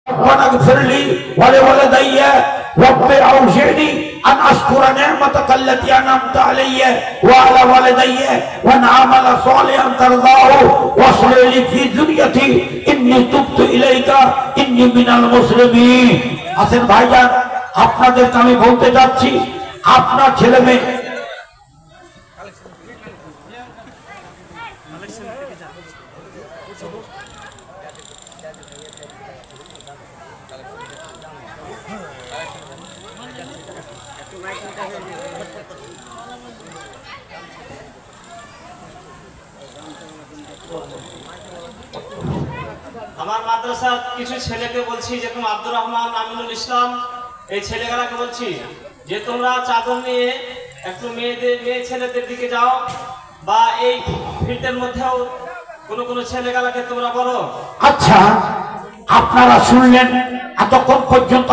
واغفر لي ولوالدي رب أوزعني أن أشكر نعمتك التي أنعمت علي وعلى والدي وأن أعمل صالحا ترضاه واصلح لي في ذريتي إني تبت إليك إني من المسلمين। আসেন ভাইজান, আপনাদেরকে আমি বলতে যাচ্ছি, আপনার ছেলে মেয়ে আমার মাদ্রাসার কিছু ছেলেকে বলছি, যেরকম আব্দুর রহমান, আমিনুল ইসলাম, এই ছেলেগুলাকে বলছি যে তোমরা চাদর নিয়ে একটু মেয়ে ছেলেদের দিকে যাও, বা এই ফিল্ডের মধ্যেও কোনো ছেলেগুলাকে তোমরা বলো। আচ্ছা, আপনারা শুনলেন, এতক্ষণ পর্যন্ত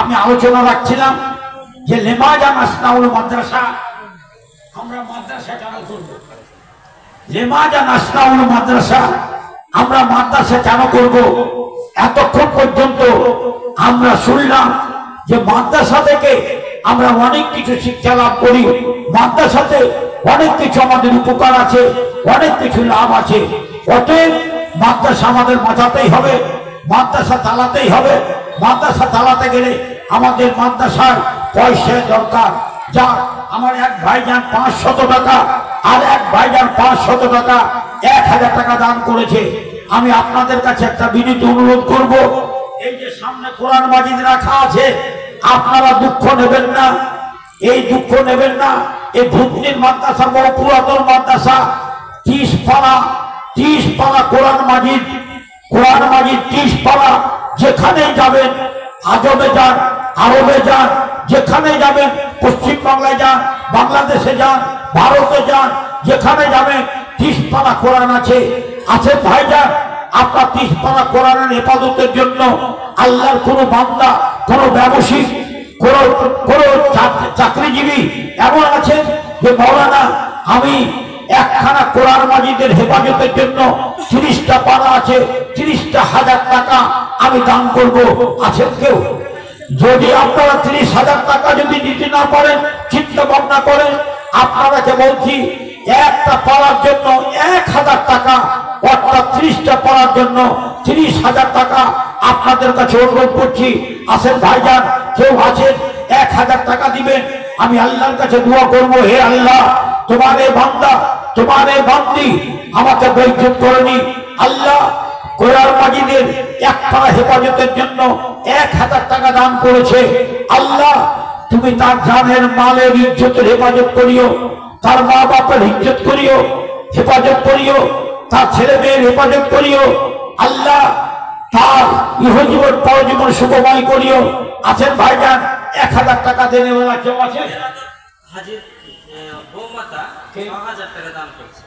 আমি আলোচনা রাখছিলাম যে লেমাজান আসনাউল মাদ্রাসা, আমরা মাদ্রাসা চালু করব। লেমাজান আসনাউল মাদ্রাসা আমরা মাদ্রাসা চালু করব। এতক্ষণ পর্যন্ত আমরা শুনলাম যে মাদ্রাসা থেকে আমরা অনেক কিছু শিক্ষা লাভ করি, মাদ্রাসাতে অনেক কিছু আমাদের উপকার আছে, অনেক কিছু লাভ আছে। অতএব মাদ্রাসা আমাদের বাঁচাতেই হবে, মাদ্রাসা চালাতেই হবে। মাদ্রাসা চালাতে গেলে আমাদের মাদ্রাসার পয়সা দরকার। যা আমার এক ভাইজান 500 টাকা, আর এক ভাইজান 500 টাকা, 1000 টাকা দান করেছে। আমি আপনাদের কাছে একটা বিনীত অনুরোধ করব, এই যে সামনে কোরআন মাজিদ রাখা আছে, আপনারা দুঃখ নেবেন না, এই দুঃখ নেবেন না। এই ভুতনির মাদ্রাসা বড় পুরাতন মাদ্রাসা, 30 পারা কোরআন মাজিদ 30 পারা। যেখানেই যাবেন, আজবে যান, আরবে যান, যেখানে যাবেন, পশ্চিম বাংলায় যান, বাংলাদেশে যান, ভারতে যান, যেখানে যাবেন 30 পারা কোরআন আছে। ভাইজান, আপনার 30 পারা কোরআনের হেফাজতের জন্য আল্লাহর কোন বান্দা, কোন ব্যবসায়ী, কোন চাকরিজীবী এমন আছে যে মৌলানা আমি একখানা কোরআন মাজিদের হেফাজতের জন্য 30টা পারা আছে, 30,000 টাকা আমি দান করব, আছেন কেউ? যদি আপনারা 30,000 টাকা যদি দিতে না পারেন, চিন্তা ভাবনা করেন, আপনারাকে বলছি একটা পাড়ার জন্য 1000 টাকা, অর্থাৎ 30টা পাড়ার জন্য 30,000 টাকা আপনাদের কাছে অনুরোধ করছি। আসেন ভাইজান, কেউ আছেন 1000 টাকা দিবেন, আমি আল্লাহর কাছে দোয়া করব, হে আল্লাহ, তোমার এই বান্দা, তোমার এই বান্দি আমাকে বেইজ্জত করেনি। আল্লাহ কোরআন মাজিদের এক পারা হেফাজতের জন্য 1000 টাকা দান করেছে। আল্লাহ তুমি তার জানের মালের ইজ্জতের হেফাজত করিও, তার মা বাপের ইজ্জত করিও, হেফাজত করিও, তার ছেলে মেয়ের হেফাজত করিও। আল্লাহ তার ইহজীবন পরজীবন সুখময় করিও। আছেন ভাইজান 1000 টাকা দেনে ওরা কেউ আছে? হাজির বৌমাতা 6000 টাকা দান করেছে।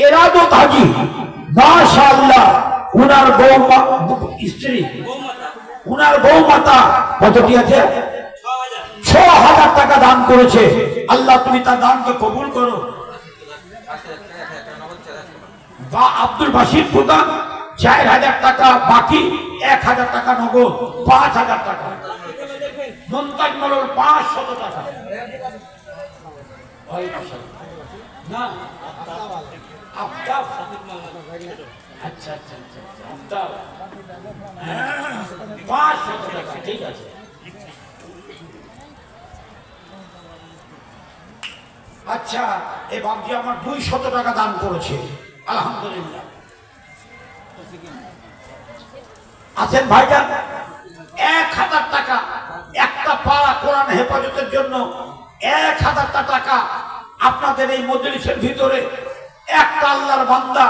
এরাদত হাজি, মাশাআল্লাহ, উনার বৌমা স্ত্রী, উনার বৌমাতা কতটি আছে? 6000 টাকা দান করেছে। আল্লাহ তুমি তার দানকে কবুল করো। বা আব্দুল বাসির প্রধান 4000 টাকা, বাকি 1000 টাকা নগদ, 5000 টাকা। মন্তাজ মরল 500 টাকা। না আফতাব, আচ্ছা আচ্ছা আচ্ছা, আফতাব 500 টাকা, ঠিক আছে। আচ্ছা, এই বাবজি আমার 200 টাকা দান করেছে, আলহামদুলিল্লাহ। আছেন ভাইজান 1000 টাকা, একটা পাড়া কোরআন হেফাজতের জন্য 1000 টাকা। আপনাদের এই মজলিসের ভিতরে একটা আল্লাহর বান্দা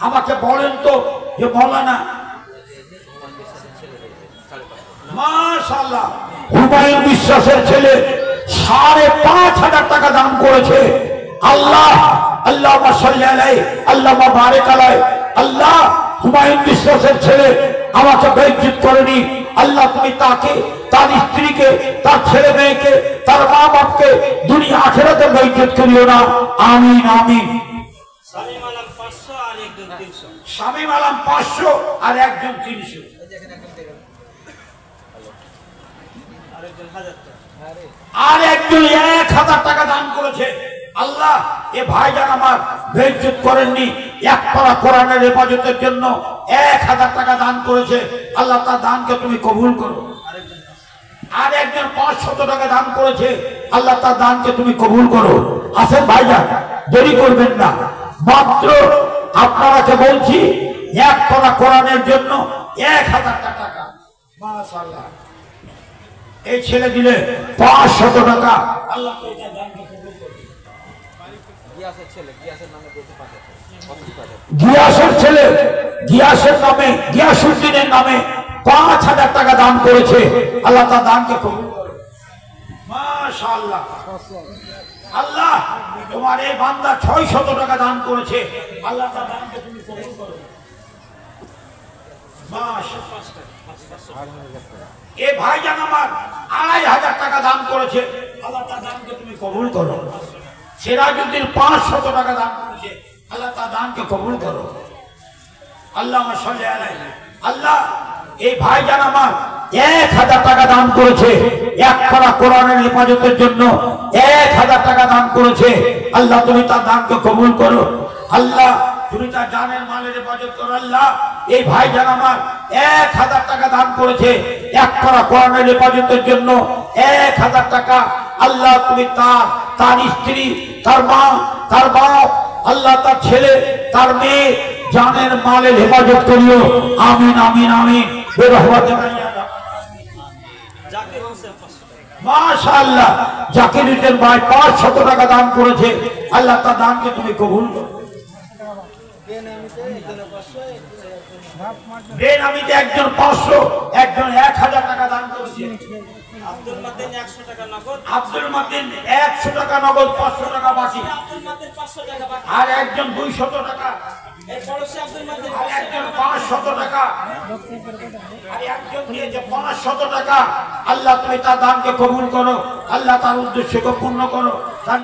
আমাকে বলেন তো যে মৌলানা, মাশাআল্লাহ, হুমায়ুন বিশ্বাসের ছেলে 5,500 টাকা দান করেছে। আল্লাহ আল্লাহুম্মা সাল্লি আলাইহি, আল্লাহুম্মা বারিক আলাইহি। আল্লাহ হুমায়ুন বিশ্বাসের ছেলে আমাকে বেইজ্জত করেনি। আল্লাহ তুমি তাকে, তার স্ত্রীকে, তার ছেলে মেয়েকে, তার মা বাপকে দুনিয়া আখিরাতে বেইজ্জত করিও না। আমিন আমিন। শামীম আলম 500 আর একজন 300। আরেকজন 1000 টাকা, আর একজন 1000 টাকা দান করেছে। আল্লাহ এ ভাইজান আমার বেইজ্জত করেননি, এক পারা কোরআনের হেফাজতের জন্য 1000 টাকা দান করেছে। আল্লাহ তার দানকে তুমি কবুল করো। আরেকজন আর একজন 500 টাকা দান করেছে। আল্লাহ তার দানকে তুমি কবুল করো। আসেন ভাইজান, দেরি করবেন না, মাত্র আপনারাকে বলছি এক পারা কোরআনের জন্য 1000 টাকা। মাশাআল্লাহ, এই ছেলে দিলে 500 টাকা। আল্লাহ তার দানকে কবুল করো। গিয়াসের ছেলে গিয়াসের নামে, গিয়াসউদ্দিনের নামে 5000 টাকা দান করেছে। আল্লাহ তার দানকে কবুল করো। মাশাআল্লাহ, আল্লাহ তোমার এই বান্দা 600 টাকা দান করেছে। আল্লাহ তার দানকে তুমি কবুল করো। মাশাআল্লাহ, এ ভাইজান আমার 2500 টাকা দান করেছে। আল্লাহ তার দানকে তুমি কবুল করো। সিরাজউদ্দিন 500 টাকা দান করেছে। আল্লাহ তার দানকে কবুল করো। আল্লাহুম্মা সাল্লি আলাইহি। আল্লাহ এই ভাইজান আমার 1000 টাকা দান করেছে, এক পারা কোরআনের হেফাজতের জন্য 1000 টাকা দান করেছে। আল্লাহ তুমি তার দানকে কবুল করো। আল্লাহ তুমি তার জানের মালের হেফাজত করো। আল্লাহ এই ভাইজান আমার 1000 টাকা দান করেছে, এক পারা কোরআনের হেফাজতের জন্য 1000 টাকা। আল্লাহ তুমি তার স্ত্রী, তার মা, তার বাপ, আল্লাহ তার ছেলে, তার মেয়ে জানের মালের হেফাজত করিও। আমিন আমিন আমিন। জাকির হোসেন 500 টাকা, মাশাআল্লাহ, জাকির হোসেন ভাই 500 টাকা দান করেছে। আল্লাহ তার দানকে তুমি কবুল করো। বেনামিতে একজন 500, একজন 1000 টাকা দান করেছে। আব্দুল মাতিন 100 টাকা নগদ, আব্দুল মাতিন 100 টাকা নগদ, 500 টাকা বাকি। আব্দুল মাতিন 500 টাকা বাকি, আর একজন 200 টাকা, এই পড়োশি আব্দুল মাতিন আর একজন 500 টাকা, আর একজন দিয়েছে 500 টাকা। আল্লাহ তুমি তার দানকে কবুল করো। আল্লাহ তার উদ্দেশ্যকে পূর্ণ করো।